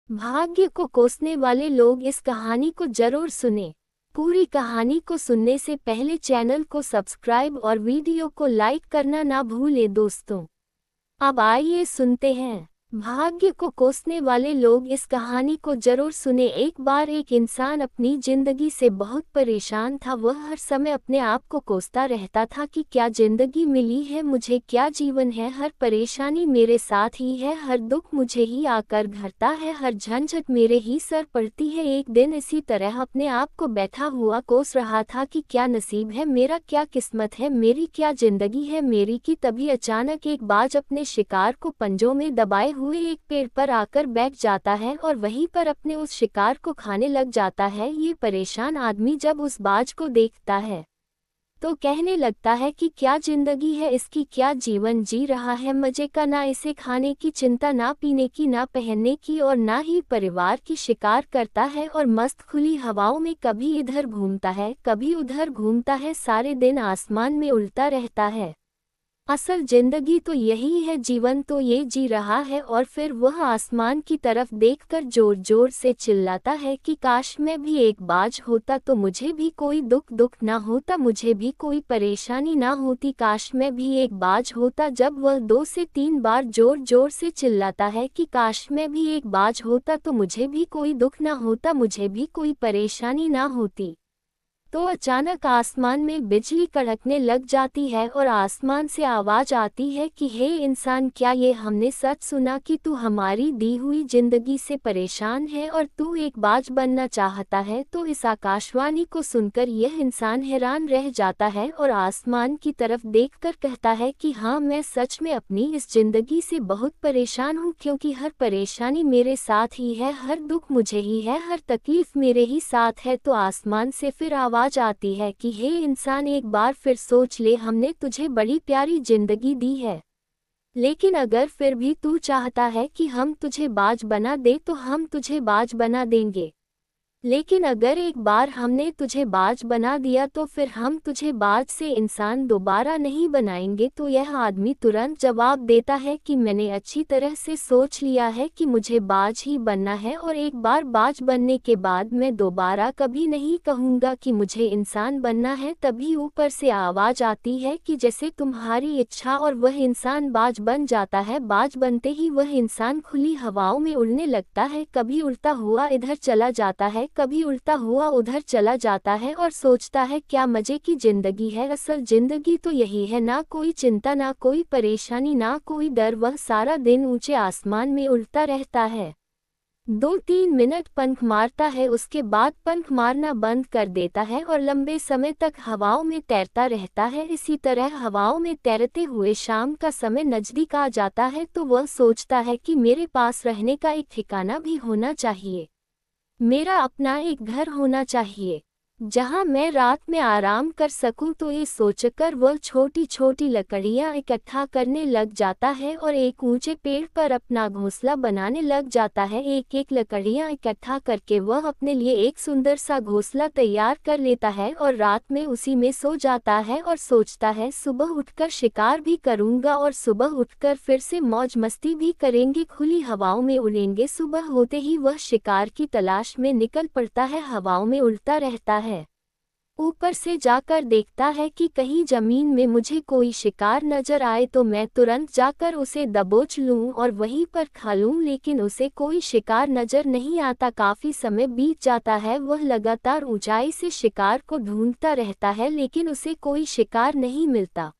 भाग्य को कोसने वाले लोग इस कहानी को जरूर सुने। पूरी कहानी को सुनने से पहले चैनल को सब्सक्राइब और वीडियो को लाइक करना ना भूलें दोस्तों। अब आइए सुनते हैं। भाग्य को कोसने वाले लोग इस कहानी को जरूर सुने। एक बार एक इंसान अपनी जिंदगी से बहुत परेशान था। वह हर समय अपने आप को कोसता रहता था कि क्या जिंदगी मिली है मुझे, क्या जीवन है, हर परेशानी मेरे साथ ही है, हर दुख मुझे ही आकर घरता है, हर झंझट मेरे ही सर पड़ती है। एक दिन इसी तरह अपने आप को बैठा हुआ कोस रहा था कि क्या नसीब है मेरा, क्या किस्मत है मेरी, क्या जिंदगी है मेरी कि तभी अचानक एक बाज अपने शिकार को पंजों में दबाए हुए एक पेड़ पर आकर बैठ जाता है और वहीं पर अपने उस शिकार को खाने लग जाता है। ये परेशान आदमी जब उस बाज को देखता है तो कहने लगता है कि क्या जिंदगी है इसकी, क्या जीवन जी रहा है मजे का, ना इसे खाने की चिंता, ना पीने की, ना पहनने की और ना ही परिवार की। शिकार करता है और मस्त खुली हवाओं में कभी इधर घूमता है कभी उधर घूमता है, सारे दिन आसमान में उड़ता रहता है। असल जिंदगी तो यही है, जीवन तो ये जी रहा है। और फिर वह आसमान की तरफ देखकर जोर जोर से चिल्लाता है कि काश मैं भी एक बाज होता तो मुझे भी कोई दुख ना होता, मुझे भी कोई परेशानी ना होती, काश मैं भी एक बाज होता। जब वह 2 से 3 बार जोर जोर से चिल्लाता है कि काश मैं भी एक बाज होता तो मुझे भी कोई दुख ना होता, मुझे भी कोई परेशानी ना होती, तो अचानक आसमान में बिजली कड़कने लग जाती है और आसमान से आवाज आती है कि हे इंसान, क्या ये हमने सच सुना कि तू हमारी दी हुई जिंदगी से परेशान है और तू एक बाज बनना चाहता है। तो इस आकाशवाणी को सुनकर यह इंसान हैरान रह जाता है और आसमान की तरफ देखकर कहता है कि हाँ, मैं सच में अपनी इस जिंदगी से बहुत परेशान हूँ, क्योंकि हर परेशानी मेरे साथ ही है, हर दुख मुझे ही है, हर तकलीफ मेरे ही साथ है। तो आसमान से फिर आवाज आती है कि हे इंसान, एक बार फिर सोच ले, हमने तुझे बड़ी प्यारी जिंदगी दी है, लेकिन अगर फिर भी तू चाहता है कि हम तुझे बाज बना दे तो हम तुझे बाज बना देंगे, लेकिन अगर एक बार हमने तुझे बाज बना दिया तो फिर हम तुझे बाज से इंसान दोबारा नहीं बनाएंगे। तो यह आदमी तुरंत जवाब देता है कि मैंने अच्छी तरह से सोच लिया है कि मुझे बाज ही बनना है और एक बार बाज बनने के बाद मैं दोबारा कभी नहीं कहूँगा कि मुझे इंसान बनना है। तभी ऊपर से आवाज आती है कि जैसे तुम्हारी इच्छा, और वह इंसान बाज बन जाता है। बाज बनते ही वह इंसान खुली हवाओं में उड़ने लगता है, कभी उड़ता हुआ इधर चला जाता है, कभी उड़ता हुआ उधर चला जाता है और सोचता है क्या मजे की जिंदगी है। असल जिंदगी तो यही है, ना कोई चिंता, ना कोई परेशानी, ना कोई डर। वह सारा दिन ऊंचे आसमान में उड़ता रहता है, 2-3 मिनट पंख मारता है, उसके बाद पंख मारना बंद कर देता है और लंबे समय तक हवाओं में तैरता रहता है। इसी तरह हवाओं में तैरते हुए शाम का समय नजदीक आ जाता है तो वह सोचता है कि मेरे पास रहने का एक ठिकाना भी होना चाहिए, मेरा अपना एक घर होना चाहिए जहां मैं रात में आराम कर सकूं। तो ये सोचकर वह छोटी छोटी लकड़ियां इकट्ठा करने लग जाता है और एक ऊंचे पेड़ पर अपना घोंसला बनाने लग जाता है। एक एक लकड़ियां इकट्ठा करके वह अपने लिए एक सुंदर सा घोंसला तैयार कर लेता है और रात में उसी में सो जाता है और सोचता है सुबह उठकर शिकार भी करूंगा और सुबह उठकर फिर से मौज मस्ती भी करेंगे, खुली हवाओं में उड़ेंगे। सुबह होते ही वह शिकार की तलाश में निकल पड़ता है, हवाओं में उड़ता रहता है, ऊपर से जाकर देखता है कि कहीं जमीन में मुझे कोई शिकार नजर आए तो मैं तुरंत जाकर उसे दबोच लूं और वहीं पर खा लूं, लेकिन उसे कोई शिकार नजर नहीं आता। काफी समय बीत जाता है, वह लगातार ऊंचाई से शिकार को ढूंढता रहता है लेकिन उसे कोई शिकार नहीं मिलता।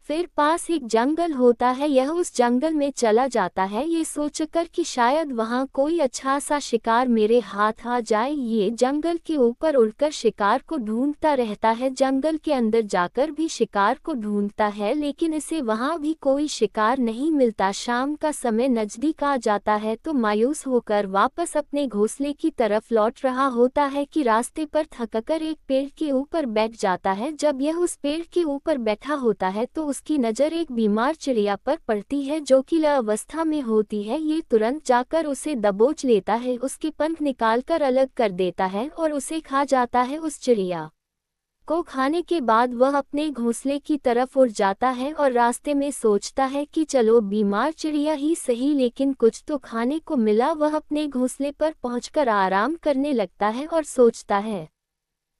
फिर पास एक जंगल होता है, यह उस जंगल में चला जाता है ये सोचकर कि शायद वहां कोई अच्छा सा शिकार मेरे हाथ आ जाए। ये जंगल के ऊपर उड़कर शिकार को ढूंढता रहता है, जंगल के अंदर जाकर भी शिकार को ढूंढता है लेकिन इसे वहां भी कोई शिकार नहीं मिलता। शाम का समय नजदीक आ जाता है तो मायूस होकर वापस अपने घोंसले की तरफ लौट रहा होता है कि रास्ते पर थककर एक पेड़ के ऊपर बैठ जाता है। जब यह उस पेड़ के ऊपर बैठा होता है तो उसकी नज़र एक बीमार चिड़िया पर पड़ती है जो कि अवस्था में होती है। ये तुरंत जाकर उसे दबोच लेता है, उसके पंख निकालकर अलग कर देता है और उसे खा जाता है उस चिड़िया। को खाने के बाद वह अपने घोंसले की तरफ उड़ जाता है और रास्ते में सोचता है कि चलो बीमार चिड़िया ही सही, लेकिन कुछ तो खाने को मिला। वह अपने घोंसले पर पहुंचकर आराम करने लगता है और सोचता है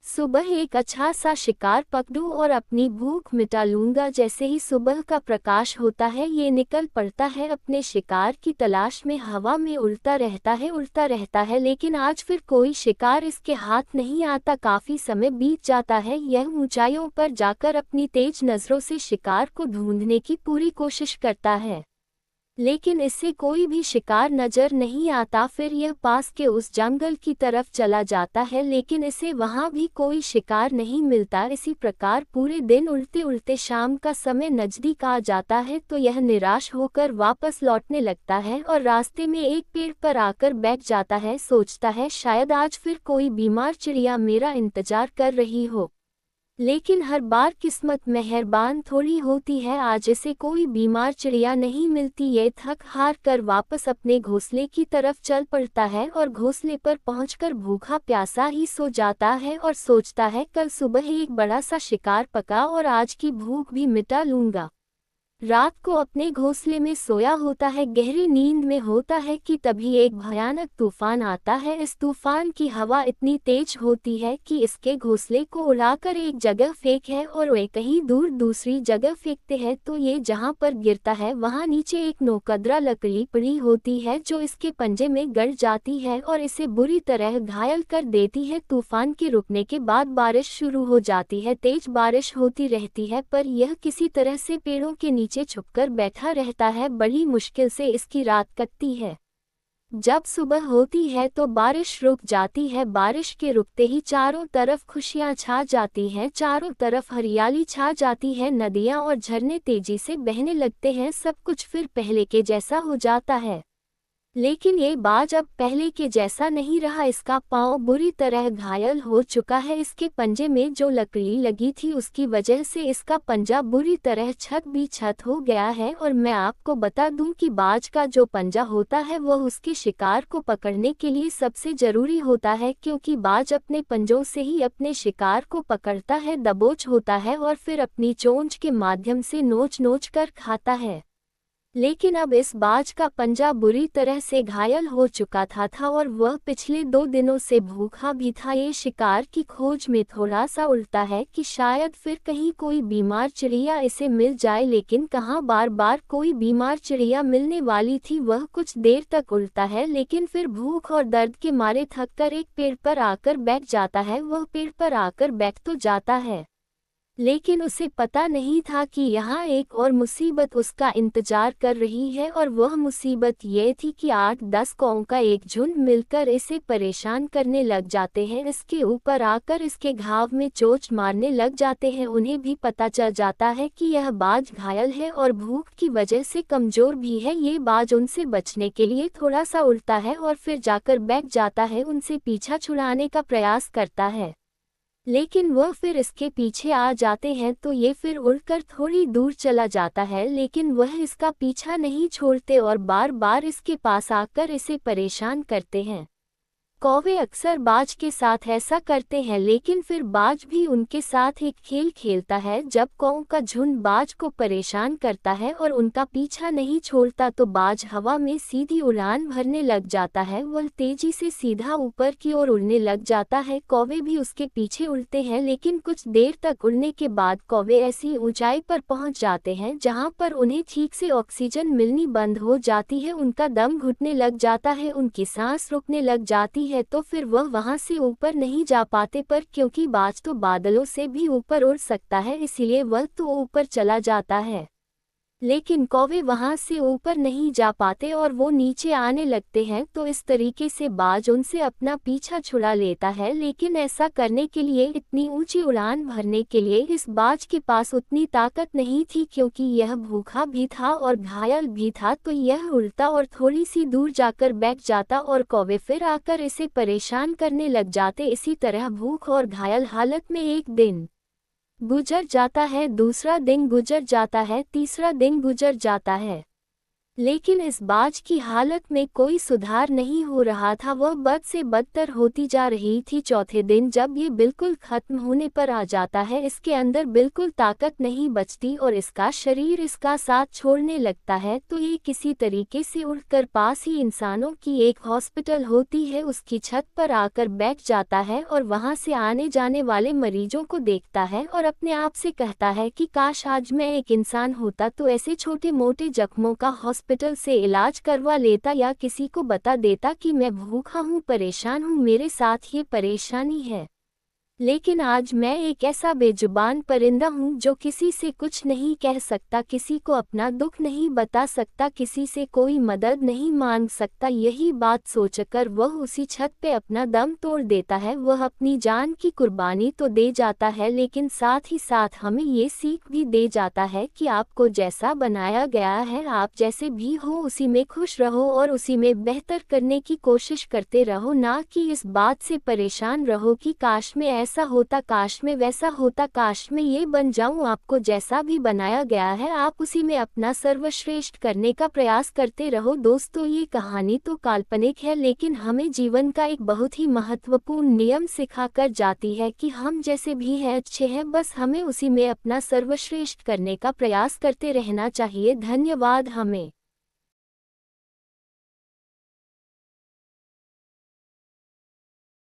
सुबह एक अच्छा सा शिकार पकड़ूं और अपनी भूख मिटा लूंगा। जैसे ही सुबह का प्रकाश होता है ये निकल पड़ता है अपने शिकार की तलाश में। हवा में उड़ता रहता है लेकिन आज फिर कोई शिकार इसके हाथ नहीं आता। काफी समय बीत जाता है। यह ऊंचाइयों पर जाकर अपनी तेज नजरों से शिकार को ढूंढने की पूरी कोशिश करता है, लेकिन इससे कोई भी शिकार नजर नहीं आता। फिर यह पास के उस जंगल की तरफ चला जाता है लेकिन इसे वहां भी कोई शिकार नहीं मिलता। इसी प्रकार पूरे दिन उड़ते उड़ते शाम का समय नजदीक आ जाता है तो यह निराश होकर वापस लौटने लगता है और रास्ते में एक पेड़ पर आकर बैठ जाता है। सोचता है शायद आज फिर कोई बीमार चिड़िया मेरा इंतजार कर रही हो, लेकिन हर बार किस्मत मेहरबान थोड़ी होती है। आज इसे कोई बीमार चिड़िया नहीं मिलती। ये थक हार कर वापस अपने घोंसले की तरफ चल पड़ता है और घोंसले पर पहुंचकर भूखा प्यासा ही सो जाता है और सोचता है कल सुबह एक बड़ा सा शिकार पका और आज की भूख भी मिटा लूंगा। रात को अपने घोंसले में सोया होता है, गहरी नींद में होता है कि तभी एक भयानक तूफान आता है। इस तूफान की हवा इतनी तेज होती है कि इसके घोंसले को उड़ाकर एक जगह फेंक है और वे कहीं दूर दूसरी जगह फेंकते हैं तो ये जहां पर गिरता है वहां नीचे एक नोकदरा लकड़ी पड़ी होती है जो इसके पंजे में गड़ जाती है और इसे बुरी तरह घायल कर देती है। तूफान के रुकने के बाद बारिश शुरू हो जाती है। तेज बारिश होती रहती है पर यह किसी तरह से पेड़ों के नीचे छुपकर बैठा रहता है। बड़ी मुश्किल से इसकी रात कटती है। जब सुबह होती है तो बारिश रुक जाती है। बारिश के रुकते ही चारों तरफ खुशियां छा जाती हैं, चारों तरफ हरियाली छा जाती है। नदियां और झरने तेजी से बहने लगते हैं। सब कुछ फिर पहले के जैसा हो जाता है, लेकिन ये बाज अब पहले के जैसा नहीं रहा। इसका पाँव बुरी तरह घायल हो चुका है। इसके पंजे में जो लकड़ी लगी थी उसकी वजह से इसका पंजा बुरी तरह छत हो गया है। और मैं आपको बता दूं कि बाज का जो पंजा होता है वह उसके शिकार को पकड़ने के लिए सबसे जरूरी होता है, क्योंकि बाज अपने पंजों से ही अपने शिकार को पकड़ता है, दबोच होता है और फिर अपनी चोंच के माध्यम से नोच नोच कर खाता है। लेकिन अब इस बाज का पंजा बुरी तरह से घायल हो चुका था और वह पिछले 2 दिनों से भूखा भी था। ये शिकार की खोज में थोड़ा सा उड़ता है कि शायद फिर कहीं कोई बीमार चिड़िया इसे मिल जाए, लेकिन कहाँ बार बार कोई बीमार चिड़िया मिलने वाली थी। वह कुछ देर तक उड़ता है लेकिन फिर भूख और दर्द के मारे थककर एक पेड़ पर आकर बैठ जाता है। वह पेड़ पर आकर बैठ तो जाता है, लेकिन उसे पता नहीं था कि यहाँ एक और मुसीबत उसका इंतजार कर रही है। और वह मुसीबत ये थी कि 8-10 कौओं का एक झुंड मिलकर इसे परेशान करने लग जाते हैं। इसके ऊपर आकर इसके घाव में चोट मारने लग जाते हैं। उन्हें भी पता चल जाता है कि यह बाज घायल है और भूख की वजह से कमजोर भी है। ये बाज उनसे बचने के लिए थोड़ा सा उड़ता है और फिर जाकर बैठ जाता है, उनसे पीछा छुड़ाने का प्रयास करता है, लेकिन वह फिर इसके पीछे आ जाते हैं तो ये फिर उड़कर थोड़ी दूर चला जाता है, लेकिन वह इसका पीछा नहीं छोड़ते और बार बार इसके पास आकर इसे परेशान करते हैं। कौवे अक्सर बाज के साथ ऐसा करते हैं, लेकिन फिर बाज भी उनके साथ एक खेल खेलता है। जब कौओं का झुंड बाज को परेशान करता है और उनका पीछा नहीं छोड़ता तो बाज हवा में सीधी उड़ान भरने लग जाता है। वह तेजी से सीधा ऊपर की ओर उड़ने लग जाता है। कौवे भी उसके पीछे उड़ते हैं, लेकिन कुछ देर तक उड़ने के बाद कौवे ऐसी ऊंचाई पर पहुंच जाते हैं जहां पर उन्हें ठीक से ऑक्सीजन मिलनी बंद हो जाती है। उनका दम घुटने लग जाता है, उनकी सांस रुकने लग जाती है, तो फिर वह वहां से ऊपर नहीं जा पाते। पर क्योंकि बाज तो बादलों से भी ऊपर उड़ सकता है, इसीलिए वह तो ऊपर चला जाता है, लेकिन कौवे वहां से ऊपर नहीं जा पाते और वो नीचे आने लगते हैं। तो इस तरीके से बाज उनसे अपना पीछा छुड़ा लेता है, लेकिन ऐसा करने के लिए, इतनी ऊंची उड़ान भरने के लिए इस बाज के पास उतनी ताकत नहीं थी, क्योंकि यह भूखा भी था और घायल भी था। तो यह उड़ता और थोड़ी सी दूर जाकर बैठ जाता और कौवे फिर आकर इसे परेशान करने लग जाते। इसी तरह भूख और घायल हालत में एक दिन गुजर जाता है, दूसरा दिन गुजर जाता है, तीसरा दिन गुजर जाता है। लेकिन इस बाज की हालत में कोई सुधार नहीं हो रहा था, वह बद से बदतर होती जा रही थी। चौथे दिन जब ये बिल्कुल खत्म होने पर आ जाता है, इसके अंदर बिल्कुल ताकत नहीं बचती और इसका शरीर इसका साथ छोड़ने लगता है, तो ये किसी तरीके से उठकर पास ही इंसानों की एक हॉस्पिटल होती है उसकी छत पर आकर बैठ जाता है और वहां से आने जाने वाले मरीजों को देखता है और अपने आप से कहता है कि काश आज मैं एक इंसान होता तो ऐसे छोटे मोटे जख्मों का हॉस्पिटल से इलाज करवा लेता या किसी को बता देता कि मैं भूखा हूँ, परेशान हूँ, मेरे साथ ये परेशानी है। लेकिन आज मैं एक ऐसा बेजुबान परिंदा हूँ जो किसी से कुछ नहीं कह सकता, किसी को अपना दुख नहीं बता सकता, किसी से कोई मदद नहीं मांग सकता। यही बात सोचकर वह उसी छत पे अपना दम तोड़ देता है। वह अपनी जान की कुर्बानी तो दे जाता है, लेकिन साथ ही साथ हमें ये सीख भी दे जाता है कि आपको जैसा बनाया गया है, आप जैसे भी हो उसी में खुश रहो और उसी में बेहतर करने की कोशिश करते रहो, ना कि इस बात से परेशान रहो कि काश में ऐसा होता, काश में वैसा होता, काश में ये बन जाऊं। आपको जैसा भी बनाया गया है आप उसी में अपना सर्वश्रेष्ठ करने का प्रयास करते रहो। दोस्तों, ये कहानी तो काल्पनिक है, लेकिन हमें जीवन का एक बहुत ही महत्वपूर्ण नियम सिखाकर जाती है कि हम जैसे भी हैं अच्छे हैं, बस हमें उसी में अपना सर्वश्रेष्ठ करने का प्रयास करते रहना चाहिए। धन्यवाद। हमें